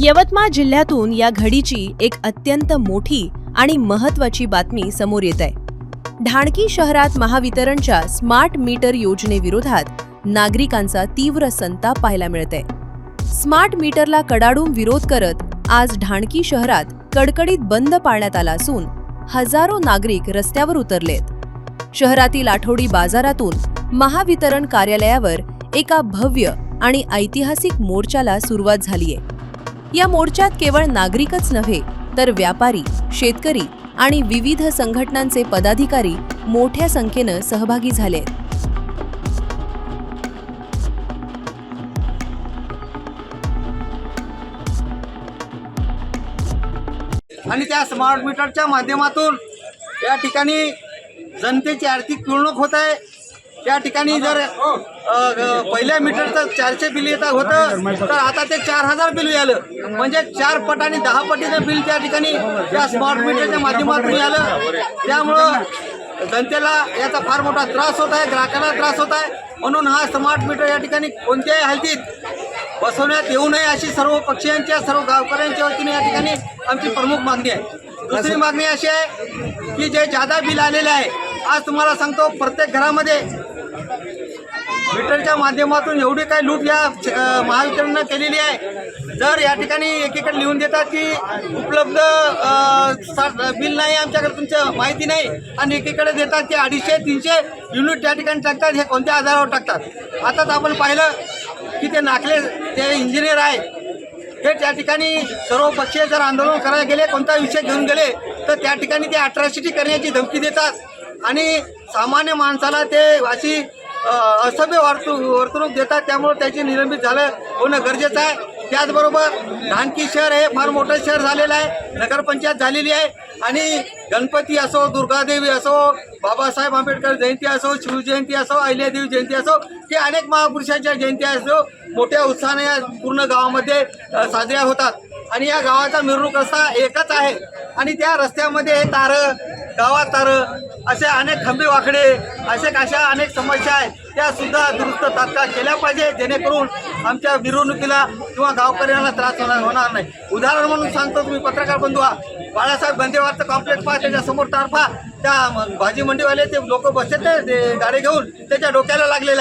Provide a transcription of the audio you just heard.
यवतमाळ जिल्ह्यातून या घडीची एक अत्यंत मोठी आणि महत्त्वाची बातमी समोर येत आहे। ढाणकी शहरात महावितरणच्या स्मार्ट मीटर योजनेविरोधात नागरिकांचा तीव्र संताप पाहायला मिळत आहे। स्मार्ट मीटरला कडाडून विरोध करत आज ढाणकी शहरात कडकडीत बंद पाळण्यात आला असून हजारो नागरिक रस्त्यावर उतरलेत। शहरातील आठवडी बाजारातून महावितरण कार्यालयावर एका भव्य आणि ऐतिहासिक मोर्चाला सुरुवात झालीय। या मोर्चात केवळ नागरिकच नव्हे तर व्यापारी, शेतकरी आणि विविध संघटनांचे पदाधिकारी मोठ्या संख्येने सहभागी झाले। आणि त्या स्मार्ट मीटरच्या माध्यमातून या ठिकाणी जनतेची आर्थिक पिळवणूक होत आहे। त्या ठिकाणी जर पहिल्या मीटरचं 400 बिल येत होतं तर आता ते 4000 बिल आलं, म्हणजे 4 पटाने 10 पटीने बिल त्या ठिकाणी या स्मार्ट मीटरच्या माध्यमातून आलं। त्यामुळं जनतेला याचा फार मोठा त्रास होत आहे, ग्राहकांना त्रास होत आहे। म्हणून हा स्मार्ट मीटर या ठिकाणी कोणत्याही हालतीत बसवण्यात येऊ नये अशी सर्व पक्षीयांच्या, सर्व गावकऱ्यांच्या वतीने या ठिकाणी आमची प्रमुख मागणी आहे। दुसरी मागणी अशी आहे की जे जादा बिल आलेले आहे, आज तुम्हाला सांगतो प्रत्येक घरामध्ये मीटरच्या माध्यमातून एवढी काही लूट या महावितरणनं केलेली आहे। जर या ठिकाणी एकीकडे लिहून देतात की उपलब्ध बिल नाही आमच्याकडे, तुमचं माहिती नाही, आणि एकीकडे देतात की 250-300 युनिट त्या ठिकाणी टाकतात। हे कोणत्या आधारावर टाकतात? आताच आपण पाहिलं की ते नाकले ते इंजिनियर आहे, हे त्या ठिकाणी सर्व पक्षीय जर आंदोलन करायला गेले, कोणता विषय घेऊन गेले तर त्या ठिकाणी ते अट्रॉसिटी करण्याची धमकी देतात आणि सामान्य माणसाला ते अशी असभ्य वर्तणूक देतात। त्यामुळे त्याची निलंबित होणं गरजेचं आहे। त्याचबरोबर ढाणकी शहर हे फार मोठं शहर झालेलं आहे, नगरपंचायत झालेली आहे आणि गणपती असो, दुर्गादेवी असो, बाबासाहेब आंबेडकर जयंती असो, शिवजयंती असो, अहिल्यादेवी जयंती असो, की अनेक महापुरुषांच्या जयंती असो मोठ्या उत्साहाने या पूर्ण गावामध्ये साजऱ्या होतात। आणि या गावाचा मिरवणूक रस्ता एकच आहे आणि त्या रस्त्यामध्ये तारं, गावात तारं, असे अनेक खंबे वाकडे, अशा अनेक समस्या आहेत, त्या सुद्धा दुरुस्त तात्काळ केल्या पाहिजे, जेणेकरून आमच्या मिरवणुकीला किंवा गावकऱ्यांना त्रास होणार नाही। उदाहरण म्हणून सांगतो, तुम्ही पत्रकार बंधू बाळासाहेब गंदेवारचं कॉम्प्लेक्स पहा, त्याच्या समोर तारफा त्या भाजी मंडीवाले ते लोक बसतात ते गाडी घेऊन त्याच्या डोक्याला लागलेला आहे।